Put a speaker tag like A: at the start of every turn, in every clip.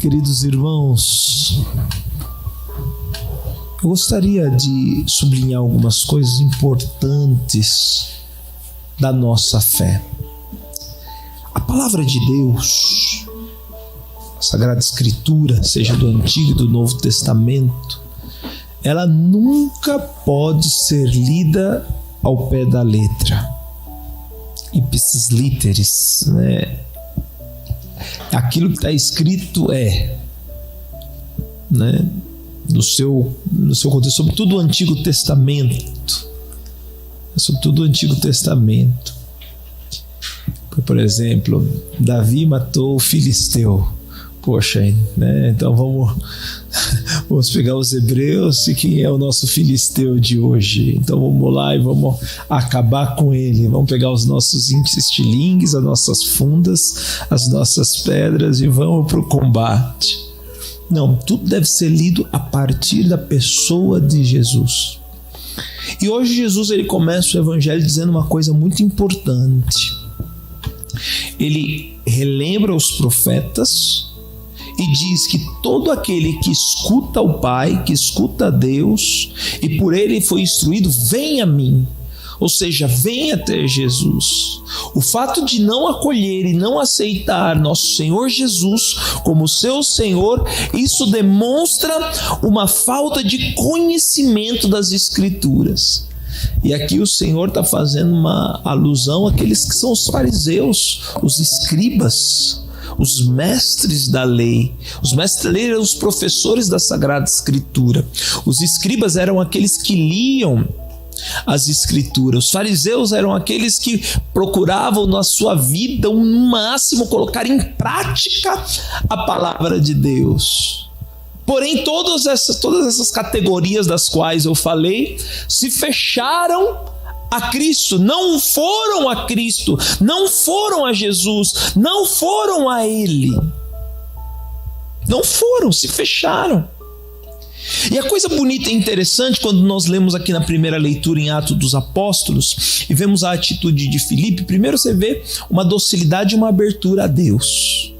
A: Queridos irmãos, eu gostaria de sublinhar algumas coisas importantes da nossa fé. A palavra de Deus, a Sagrada Escritura, seja do Antigo e do Novo Testamento, ela nunca pode ser lida ao pé da letra. Ipsis literis, né? Aquilo que está escrito né? No seu contexto, sobretudo o Antigo Testamento. Sobretudo o Antigo Testamento. Por exemplo, Davi matou o Filisteu. Poxa, né? Então vamos pegar os hebreus e quem é o nosso filisteu de hoje. Então vamos lá e vamos acabar com ele. Vamos pegar os nossos estilingues, as nossas fundas, as nossas pedras e vamos para o combate. Não, tudo deve ser lido a partir da pessoa de Jesus. E hoje Jesus ele começa o evangelho dizendo uma coisa muito importante. Ele relembra os profetas e diz que todo aquele que escuta o Pai, que escuta Deus e por ele foi instruído, vem a mim. Ou seja, vem até Jesus. O fato de não acolher e não aceitar nosso Senhor Jesus como seu Senhor, isso demonstra uma falta de conhecimento das Escrituras. E aqui o Senhor está fazendo uma alusão àqueles que são os fariseus, os escribas, os mestres da lei. Os mestres da lei eram os professores da Sagrada Escritura. Os escribas eram aqueles que liam as Escrituras. Os fariseus eram aqueles que procuravam na sua vida, no máximo, colocar em prática a palavra de Deus. Porém, todas essas categorias das quais eu falei se fecharam a Cristo, não foram a Cristo, não foram a Jesus, não foram a Ele. Não foram, se fecharam. E a coisa bonita e interessante quando nós lemos aqui na primeira leitura em Atos dos Apóstolos e vemos a atitude de Filipe, primeiro você vê uma docilidade e uma abertura a Deus,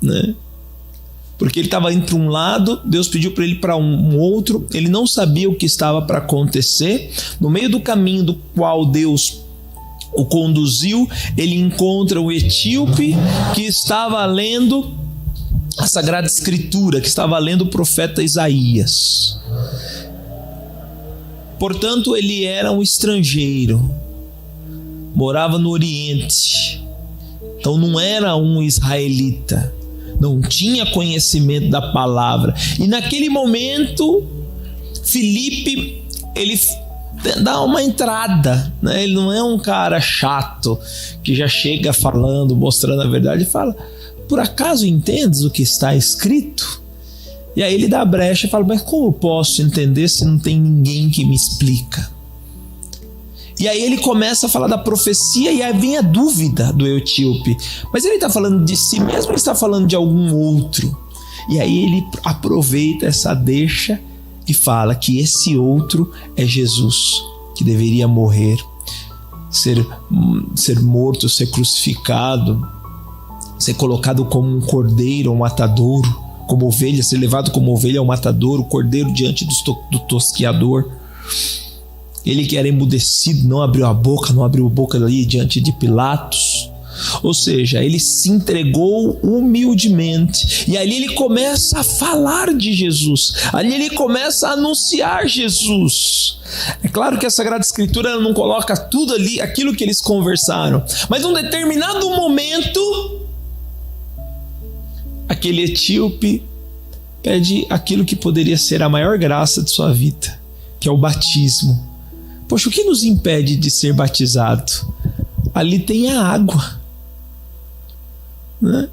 A: né? Porque ele estava indo para um lado, Deus pediu para ele ir para um outro, ele não sabia o que estava para acontecer. No meio do caminho do qual Deus o conduziu, ele encontra o etíope que estava lendo a Sagrada Escritura, que estava lendo o profeta Isaías. Portanto, ele era um estrangeiro, morava no Oriente, então não era um israelita, não tinha conhecimento da palavra. E naquele momento, Filipe, ele dá uma entrada, né? Ele não é um cara chato, que já chega falando, mostrando a verdade, e fala: por acaso entendes o que está escrito? E aí ele dá a brecha e fala: mas como eu posso entender se não tem ninguém que me explica? E aí ele começa a falar da profecia e aí vem a dúvida do etíope. Mas ele está falando de si mesmo ou ele está falando de algum outro? E aí ele aproveita essa deixa e fala que esse outro é Jesus, que deveria morrer, ser morto, ser crucificado, ser colocado como um cordeiro, um matadouro, como ovelha, ser levado como ovelha ao matadouro, o cordeiro diante do tosquiador. Ele que era emudecido, não abriu a boca ali diante de Pilatos. Ou seja, ele se entregou humildemente. E ali ele começa a falar de Jesus. Ali ele começa a anunciar Jesus. É claro que a Sagrada Escritura ela não coloca tudo ali, aquilo que eles conversaram. Mas num determinado momento, aquele etíope pede aquilo que poderia ser a maior graça de sua vida, que é o batismo. Poxa, o que nos impede de ser batizado? Ali tem a água, né?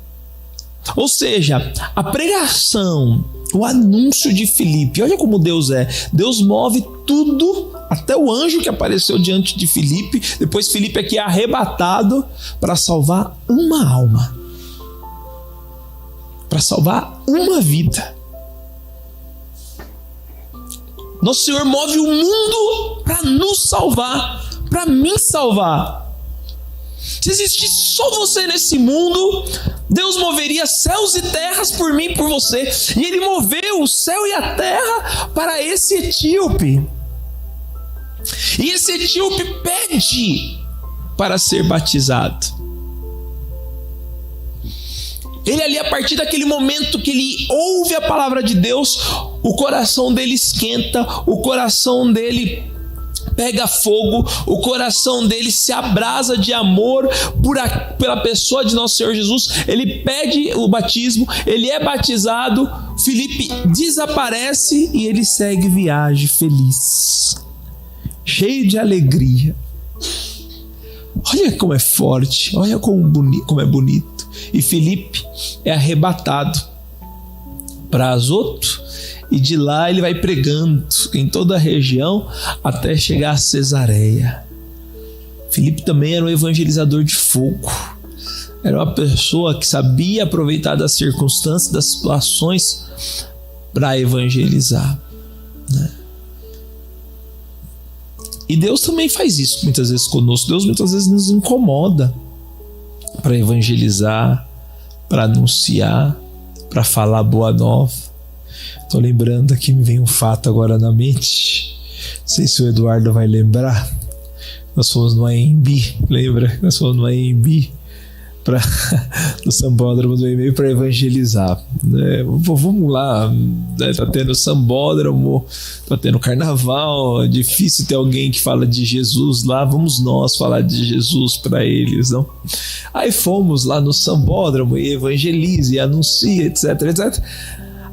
A: Ou seja, a pregação, o anúncio de Filipe, olha como Deus é. Deus move tudo, até o anjo que apareceu diante de Filipe. Depois Filipe aqui é arrebatado para salvar uma alma, para salvar uma vida. Nosso Senhor move o mundo para nos salvar, para me salvar. Se existisse só você nesse mundo, Deus moveria céus e terras por mim e por você. E ele moveu o céu e a terra para esse etíope. E esse etíope pede para ser batizado. Ele ali, a partir daquele momento que ele ouve a palavra de Deus, o coração dele esquenta, o coração dele pega fogo, o coração dele se abrasa de amor pela pessoa de nosso Senhor Jesus. Ele pede o batismo, ele é batizado, Filipe desaparece e ele segue viagem feliz, cheio de alegria. Olha como é forte, olha como é bonito. E Filipe é arrebatado para Azoto, e de lá ele vai pregando em toda a região até chegar a Cesareia. Filipe também era um evangelizador de fogo. Era uma pessoa que sabia aproveitar das circunstâncias, das situações para evangelizar, né? E Deus também faz isso muitas vezes conosco. Deus muitas vezes nos incomoda para evangelizar, para anunciar, para falar boa nova. Estou lembrando aqui, me vem um fato agora na mente. Não sei se o Eduardo vai lembrar. Nós fomos no AMB, lembra? Nós fomos no AMB no Sambódromo do e-mail para evangelizar, né? Vamos lá, né? Tá tendo Sambódromo, tá tendo carnaval, é difícil ter alguém que fala de Jesus lá, vamos nós falar de Jesus para eles, não? Aí fomos lá no Sambódromo e evangeliza e anuncia, etc, etc.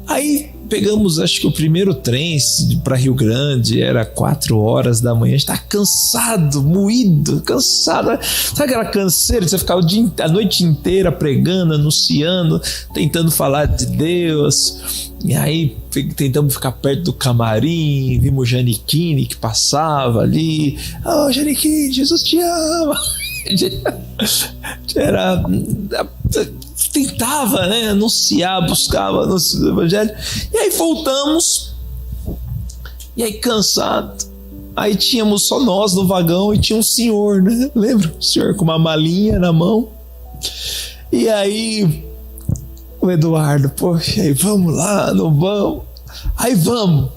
A: Aí pegamos, acho que o primeiro trem para Rio Grande, era 4 horas da manhã, a gente tá cansado, moído, cansado. Sabe aquela canseira de você ficar a noite inteira pregando, anunciando, tentando falar de Deus? E aí tentamos ficar perto do camarim, vimos Janiquine que passava ali. Oh, Janiquine, Jesus te ama. Tentava, né, anunciar, buscava no evangelho. E aí voltamos, e aí cansado, aí tínhamos só nós no vagão e tinha um senhor, né, lembra? O senhor com uma malinha na mão. E aí o Eduardo, poxa, aí vamos lá, não vamos? Aí vamos.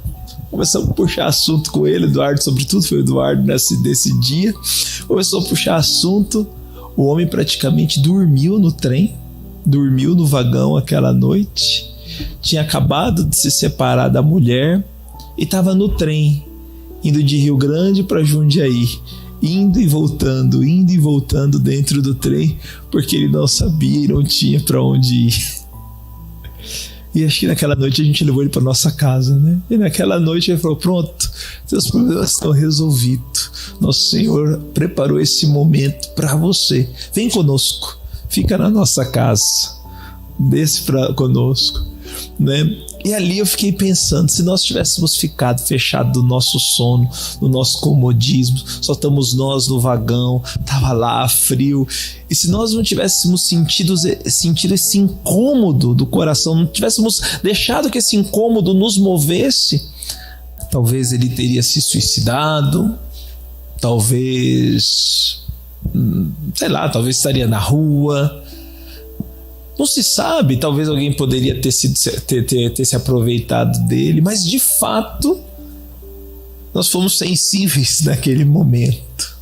A: Começamos a puxar assunto com ele, Eduardo, sobretudo foi o Eduardo desse dia. Começou a puxar assunto. O homem praticamente dormiu no trem, dormiu no vagão aquela noite. Tinha acabado de se separar da mulher e estava no trem, indo de Rio Grande para Jundiaí, indo e voltando dentro do trem, porque ele não sabia e não tinha para onde ir. E acho que naquela noite a gente levou ele para nossa casa, né? E naquela noite ele falou: pronto, seus problemas estão resolvidos. Nosso Senhor preparou esse momento para você. Vem conosco, fica na nossa casa, desce conosco, né? E ali eu fiquei pensando, se nós tivéssemos ficado fechado do nosso sono, do nosso comodismo, só estamos nós no vagão, tava lá frio, e se nós não tivéssemos sentido esse incômodo do coração, não tivéssemos deixado que esse incômodo nos movesse, talvez ele teria se suicidado, talvez, talvez estaria na rua. Não se sabe, talvez alguém poderia ter se aproveitado dele, mas de fato nós fomos sensíveis naquele momento,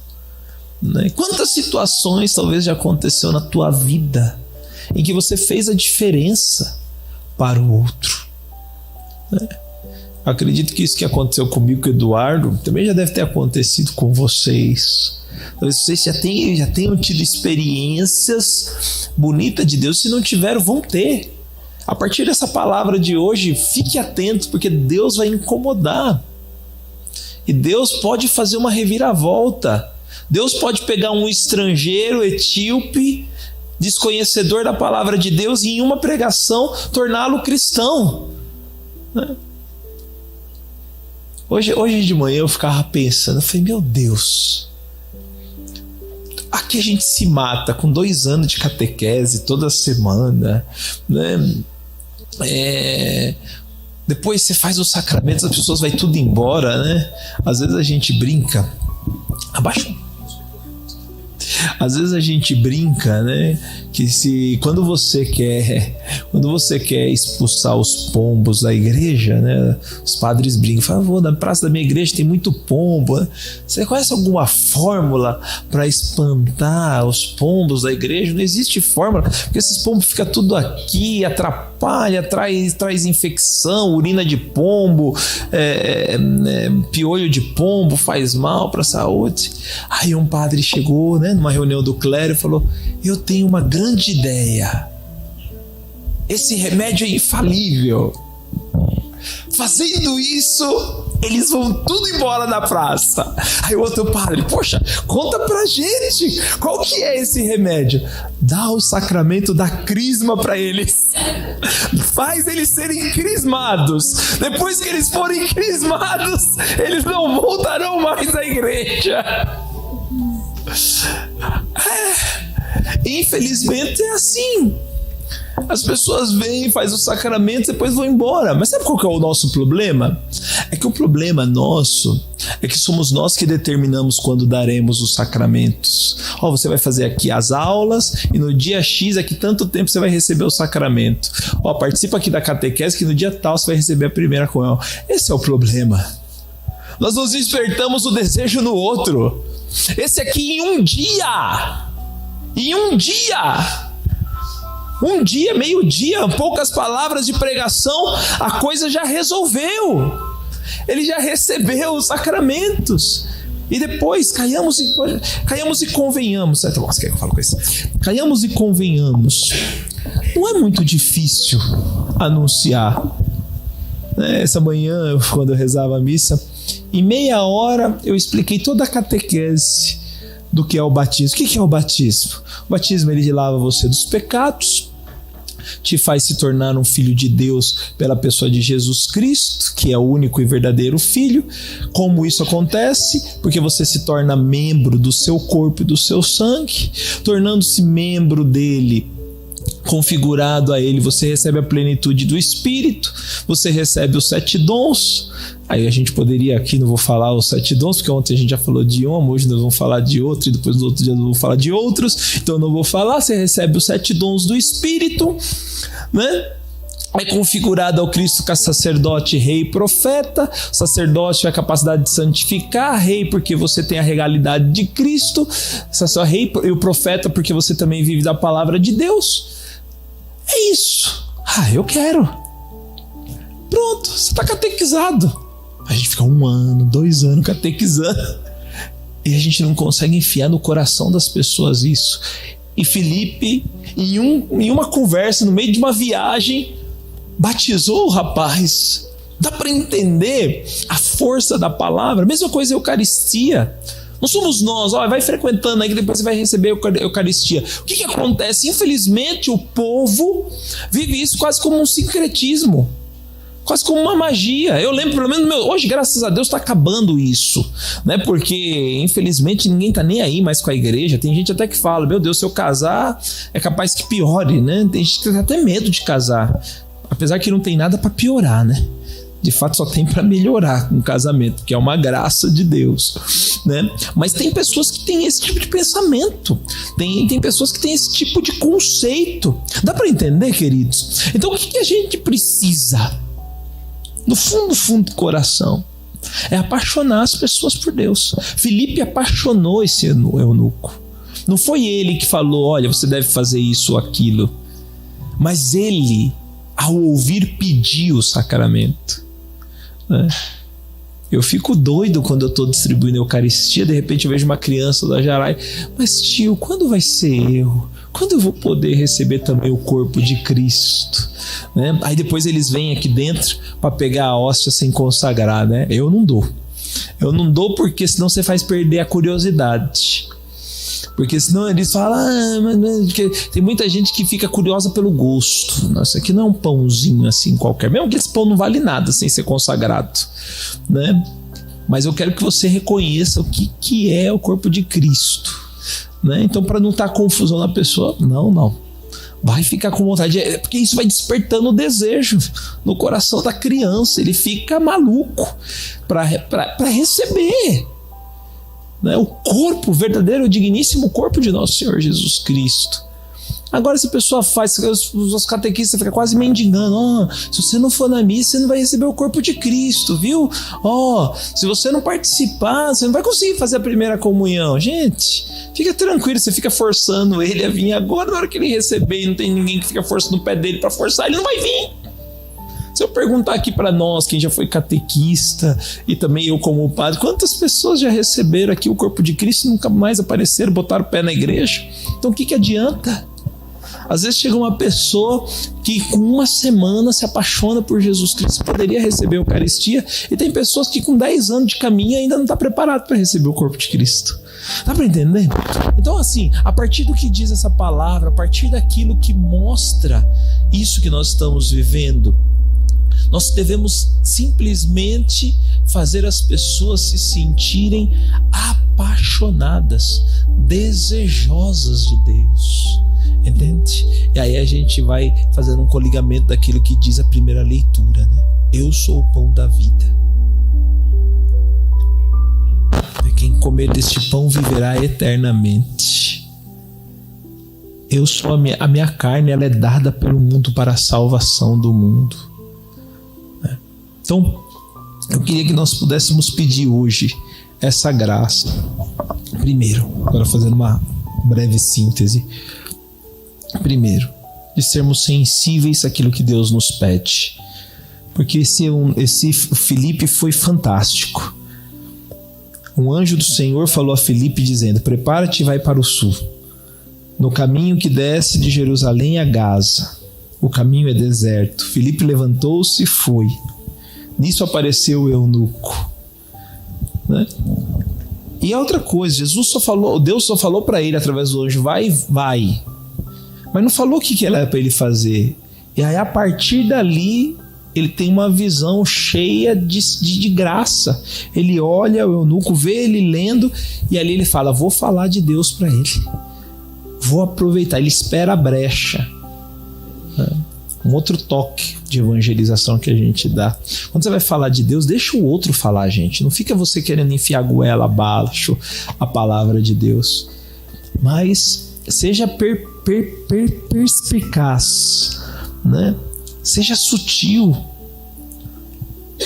A: né? Quantas situações talvez já aconteceu na tua vida em que você fez a diferença para o outro, né? Acredito que isso que aconteceu comigo, com o Eduardo, também já deve ter acontecido com vocês. Talvez vocês já tenham tido experiências bonitas de Deus. Se não tiveram, vão ter. A partir dessa palavra de hoje, fique atento, porque Deus vai incomodar. E Deus pode fazer uma reviravolta. Deus pode pegar um estrangeiro, etíope, desconhecedor da palavra de Deus, e em uma pregação torná-lo cristão, né? Hoje de manhã eu ficava pensando, eu falei, meu Deus, aqui a gente se mata com 2 anos de catequese toda semana, né? Depois você faz os sacramentos, as pessoas vai tudo embora, né? Às vezes a gente brinca, Às vezes a gente brinca, né? Que quando você quer expulsar os pombos da igreja, né? Os padres brincam, falam, na praça da minha igreja tem muito pombo, né? Você conhece alguma fórmula para espantar os pombos da igreja? Não existe fórmula, porque esses pombos ficam tudo aqui, atrapalha, traz infecção, urina de pombo, piolho de pombo, faz mal para a saúde. Aí um padre chegou, né, numa reunião do clero e falou: eu tenho uma grande ideia, esse remédio é infalível, fazendo isso eles vão tudo embora da praça. Aí o outro padre: poxa, conta pra gente, qual que é esse remédio? Dá o sacramento da crisma para eles, faz eles serem crismados, depois que eles forem crismados, eles não voltarão mais à igreja. Infelizmente é assim. As pessoas vêm, fazem o sacramento e depois vão embora. Mas sabe qual que é o nosso problema? É que o problema nosso é que somos nós que determinamos quando daremos os sacramentos. Você vai fazer aqui as aulas e no dia X, aqui tanto tempo você vai receber o sacramento. Participa aqui da catequese que no dia tal você vai receber a primeira comunhão. Esse é o problema. Nós nos despertamos o desejo no outro. Esse aqui em um dia, meio-dia, poucas palavras de pregação, a coisa já resolveu. Ele já recebeu os sacramentos. E depois caiamos e convenhamos. Nossa, quer que eu falo com isso? Caiamos e convenhamos. Não é muito difícil anunciar. Essa manhã, quando eu rezava a missa, em meia hora eu expliquei toda a catequese do que é o batismo. O que é o batismo? O batismo, ele lava você dos pecados, te faz se tornar um filho de Deus pela pessoa de Jesus Cristo, que é o único e verdadeiro Filho. Como isso acontece? Porque você se torna membro do seu corpo e do seu sangue. Tornando-se membro dele, configurado a ele, você recebe a plenitude do Espírito, você recebe os 7 dons. Aí a gente poderia aqui, não vou falar os 7 dons, porque ontem a gente já falou de um, hoje nós vamos falar de outro, e depois no outro dia nós vamos falar de outros, então eu não vou falar. Você recebe os 7 dons do Espírito, né? É configurado ao Cristo como sacerdote, rei e profeta. Sacerdote é a capacidade de santificar, rei porque você tem a regalidade de Cristo, rei e o profeta porque você também vive da palavra de Deus. É isso. Eu quero. Pronto, você está catequizado. A gente fica 1 ano, 2 anos catequizando e a gente não consegue enfiar no coração das pessoas isso. E Felipe, em uma conversa, no meio de uma viagem, batizou o rapaz. Dá para entender a força da palavra. Mesma coisa a Eucaristia. Não somos nós, vai frequentando aí que depois você vai receber a Eucaristia. O que acontece? Infelizmente o povo vive isso quase como um sincretismo, quase como uma magia. Eu lembro, pelo menos, hoje, graças a Deus, está acabando isso, né? Porque infelizmente ninguém está nem aí mais com a igreja. Tem gente até que fala: meu Deus, se eu casar é capaz que piore, né? Tem gente que tem até medo de casar, apesar que não tem nada para piorar, né? De fato só tem para melhorar com o casamento, que é uma graça de Deus, né? Mas tem pessoas que têm esse tipo de pensamento, tem pessoas que têm esse tipo de conceito. Dá para entender, queridos? Então o que a gente precisa, no fundo do coração, é apaixonar as pessoas por Deus. Filipe apaixonou esse eunuco. Não foi ele que falou: olha, você deve fazer isso ou aquilo, mas ele, ao ouvir, pediu o sacramento. Eu fico doido quando eu estou distribuindo a Eucaristia. De repente eu vejo uma criança da Jarai: mas tio, quando vai ser eu? Quando eu vou poder receber também o corpo de Cristo? Né? Aí depois eles vêm aqui dentro para pegar a hóstia sem consagrar, né? Eu não dou porque senão você faz perder a curiosidade. Porque senão eles falam: mas tem muita gente que fica curiosa pelo gosto. Nossa, aqui não é um pãozinho assim qualquer. Mesmo que esse pão não vale nada sem ser consagrado, né? Mas eu quero que você reconheça o que é o corpo de Cristo, né? Então, para não estar confusão na pessoa, não. Vai ficar com vontade, porque isso vai despertando o desejo no coração da criança. Ele fica maluco para receber. né? O corpo, o verdadeiro, o digníssimo corpo de nosso Senhor Jesus Cristo. Agora, se a pessoa faz, os catequistas ficam quase mendigando: se você não for na missa, você não vai receber o corpo de Cristo, viu? Se você não participar, você não vai conseguir fazer a primeira comunhão. Gente, fica tranquilo, você fica forçando ele a vir agora, na hora que ele receber, e não tem ninguém que fica forçando o pé dele para forçar, ele não vai vir. Se eu perguntar aqui para nós, quem já foi catequista, e também eu como padre, quantas pessoas já receberam aqui o corpo de Cristo e nunca mais apareceram, botaram o pé na igreja? Então o que adianta? Às vezes chega uma pessoa que com uma semana se apaixona por Jesus Cristo, poderia receber a Eucaristia, e tem pessoas que com 10 anos de caminho ainda não está preparado para receber o corpo de Cristo. Dá para entender? Então, assim, a partir do que diz essa palavra, a partir daquilo que mostra isso que nós estamos vivendo, nós devemos simplesmente fazer as pessoas se sentirem apaixonadas, desejosas de Deus. Entende? E aí a gente vai fazendo um coligamento daquilo que diz a primeira leitura, né? Eu sou o pão da vida. Quem comer deste pão viverá eternamente. Eu sou a minha carne, ela é dada pelo mundo para a salvação do mundo. Então, eu queria que nós pudéssemos pedir hoje essa graça. Primeiro, agora fazendo uma breve síntese. Primeiro, de sermos sensíveis àquilo que Deus nos pede. Porque esse Filipe foi fantástico. Um anjo do Senhor falou a Filipe dizendo: prepara-te e vai para o sul, no caminho que desce de Jerusalém a Gaza. O caminho é deserto. Filipe levantou-se e foi. Nisso apareceu o eunuco, né? E a outra coisa, Deus só falou para ele através do anjo: vai. Mas não falou o que era para ele fazer. E aí, a partir dali, ele tem uma visão cheia de graça. Ele olha o eunuco, vê ele lendo, e ali ele fala: vou falar de Deus para ele. Vou aproveitar. Ele espera a brecha. Um outro toque de evangelização que a gente dá. Quando você vai falar de Deus, deixa o outro falar, gente. Não fica você querendo enfiar a goela abaixo a palavra de Deus. Mas seja perspicaz, né? Seja sutil.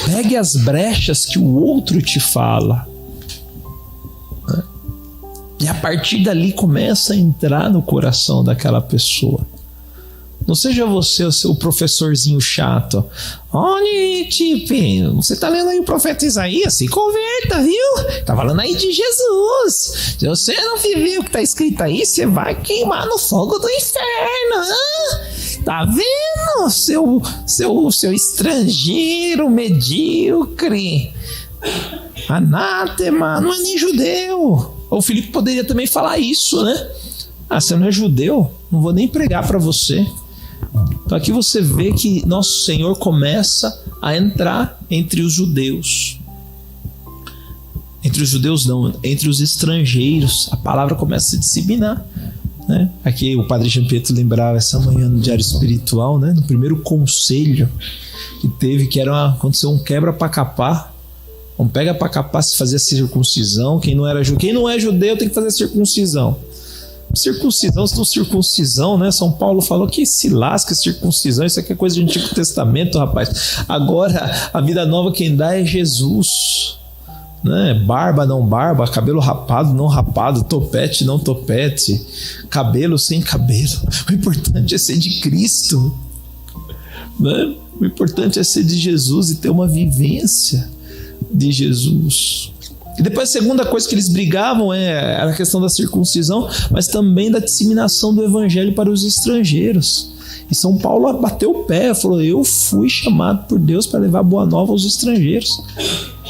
A: Pegue as brechas que o outro te fala, né? E a partir dali começa a entrar no coração daquela pessoa. Não seja você o seu professorzinho chato. Olha, Tipe, você tá lendo aí o profeta Isaías? Se converta, viu? Tá falando aí de Jesus. Se você não viver o que tá escrito aí, você vai queimar no fogo do inferno. Hein? Tá vendo? Seu estrangeiro medíocre. Anátema, não é nem judeu. O Filipe poderia também falar isso, né? Você não é judeu? Não vou nem pregar para você. Então aqui você vê que nosso Senhor começa a entrar entre os judeus. Entre os judeus não, entre os estrangeiros. A palavra começa a se disseminar, né? Aqui o Padre Jean Pietro lembrava essa manhã no Diário Espiritual, né? No primeiro conselho que teve, que aconteceu um quebra para capar. Um pega para capar, se fazer a circuncisão. Quem não é judeu tem que fazer a circuncisão. Circuncisão, se não circuncisão, né? São Paulo falou que se lasca circuncisão, isso aqui é coisa do Antigo Testamento, rapaz. Agora, a vida nova quem dá é Jesus, né? Barba, não barba, cabelo rapado, não rapado, topete, não topete, cabelo sem cabelo. O importante é ser de Cristo, né? O importante é ser de Jesus e ter uma vivência de Jesus. E depois a segunda coisa que eles brigavam era a questão da circuncisão, mas também da disseminação do evangelho para os estrangeiros. E São Paulo bateu o pé, falou: eu fui chamado por Deus para levar boa nova aos estrangeiros.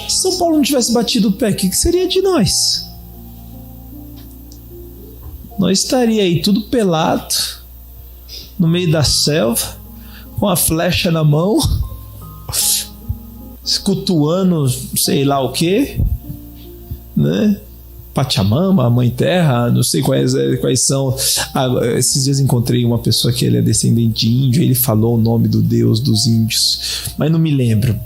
A: Se São Paulo não tivesse batido o pé, o que seria de nós? Nós estaria aí tudo pelado, no meio da selva, com a flecha na mão, cultuando sei lá o quê, né? Pachamama, Mãe Terra, não sei quais são. Esses dias encontrei uma pessoa que ele é descendente de índio, ele falou o nome do deus dos índios, mas não me lembro.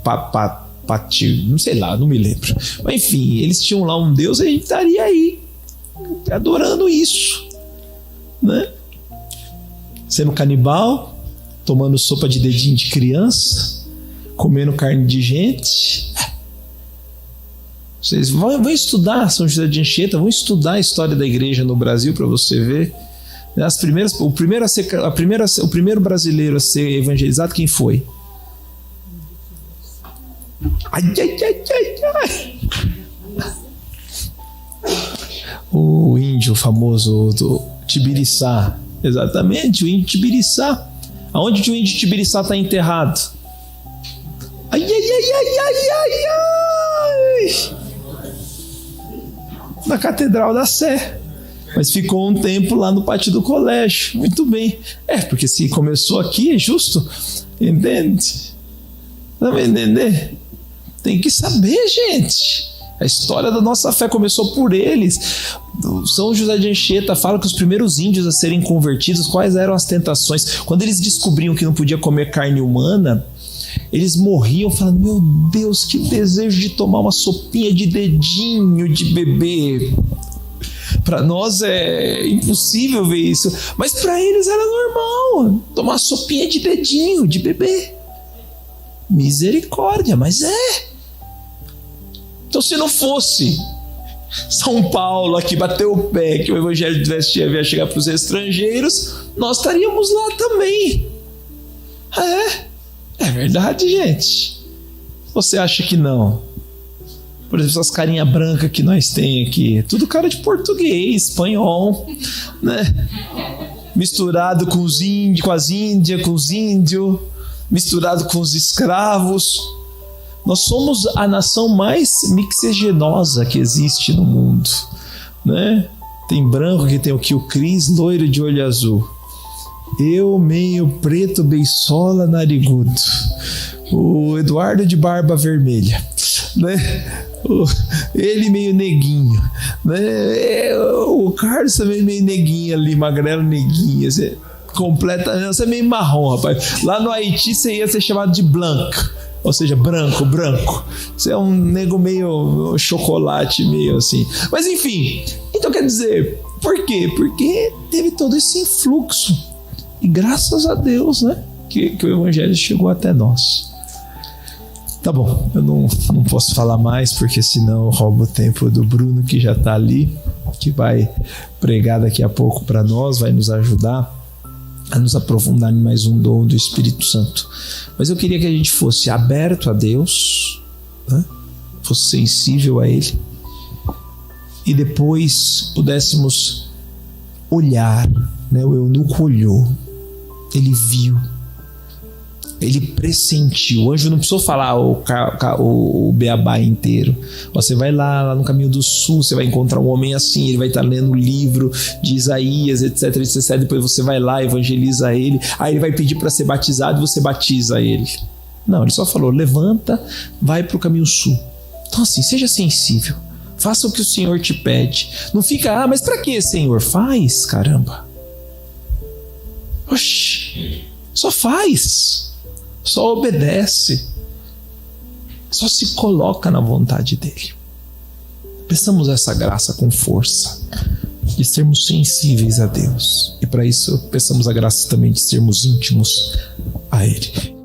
A: não sei lá, não me lembro. Mas enfim, eles tinham lá um Deus e a gente estaria aí, adorando isso, né? Sendo canibal, tomando sopa de dedinho de criança, comendo carne de gente. Vocês vão estudar São José de Anchieta, vão estudar a história da igreja no Brasil para você ver. O primeiro brasileiro a ser evangelizado, quem foi? O índio famoso do Tibiriçá. Exatamente, o índio Tibiriçá. Aonde o índio Tibiriçá está enterrado? Na Catedral da Sé. Mas ficou um tempo lá no pátio do colégio. Muito bem. Porque se começou aqui, é justo. Entende? Não vai entender? Tem que saber, gente. A história da nossa fé começou por eles. São José de Anchieta fala que os primeiros índios a serem convertidos, quais eram as tentações? Quando eles descobriam que não podia comer carne humana, eles morriam falando: meu Deus, que desejo de tomar uma sopinha de dedinho de bebê. Para nós é impossível ver isso, mas para eles era normal tomar sopinha de dedinho de bebê. Misericórdia, mas Então, se não fosse São Paulo aqui bateu o pé que o evangelho devia chegar para os estrangeiros, nós estaríamos lá também. É verdade, gente. Você acha que não? Por exemplo, essas carinhas brancas que nós temos aqui, tudo cara de português, espanhol, né? Misturado com os índios, com as índias, com os índios, misturado com os escravos. Nós somos a nação mais mixigenosa que existe no mundo, né? Tem branco que tem o Cris, loiro de olho azul. Eu meio preto, beisola, narigudo. O Eduardo de barba vermelha, né? Ele meio neguinho, né? O Carlos também meio neguinho ali, magrelo neguinho. Completamente, você é meio marrom, rapaz. Lá no Haiti você ia ser chamado de blanco, ou seja, branco. Você é um nego meio chocolate, meio assim. Mas enfim, então quer dizer, por quê? Porque teve todo esse influxo. E graças a Deus, né, que o evangelho chegou até nós. Tá bom, eu não posso falar mais, porque senão eu roubo o tempo do Bruno, que já está ali, que vai pregar daqui a pouco para nós, vai nos ajudar a nos aprofundar em mais um dom do Espírito Santo. Mas eu queria que a gente fosse aberto a Deus, né? Fosse sensível a Ele, e depois pudéssemos olhar, né? O eunuco olhou, ele viu, ele pressentiu. O anjo não precisou falar o beabá inteiro. Você vai lá no caminho do sul, você vai encontrar um homem assim, ele vai estar lendo o livro de Isaías, etc, etc. Depois você vai lá, evangeliza ele, aí ele vai pedir para ser batizado e você batiza ele. Não, ele só falou: levanta, vai para o caminho sul. Então assim, seja sensível, faça o que o Senhor te pede. Não fica: mas para que, Senhor? Faz, caramba. Oxi, só faz, só obedece, só se coloca na vontade dele. Peçamos essa graça com força, de sermos sensíveis a Deus, e para isso peçamos a graça também de sermos íntimos a Ele.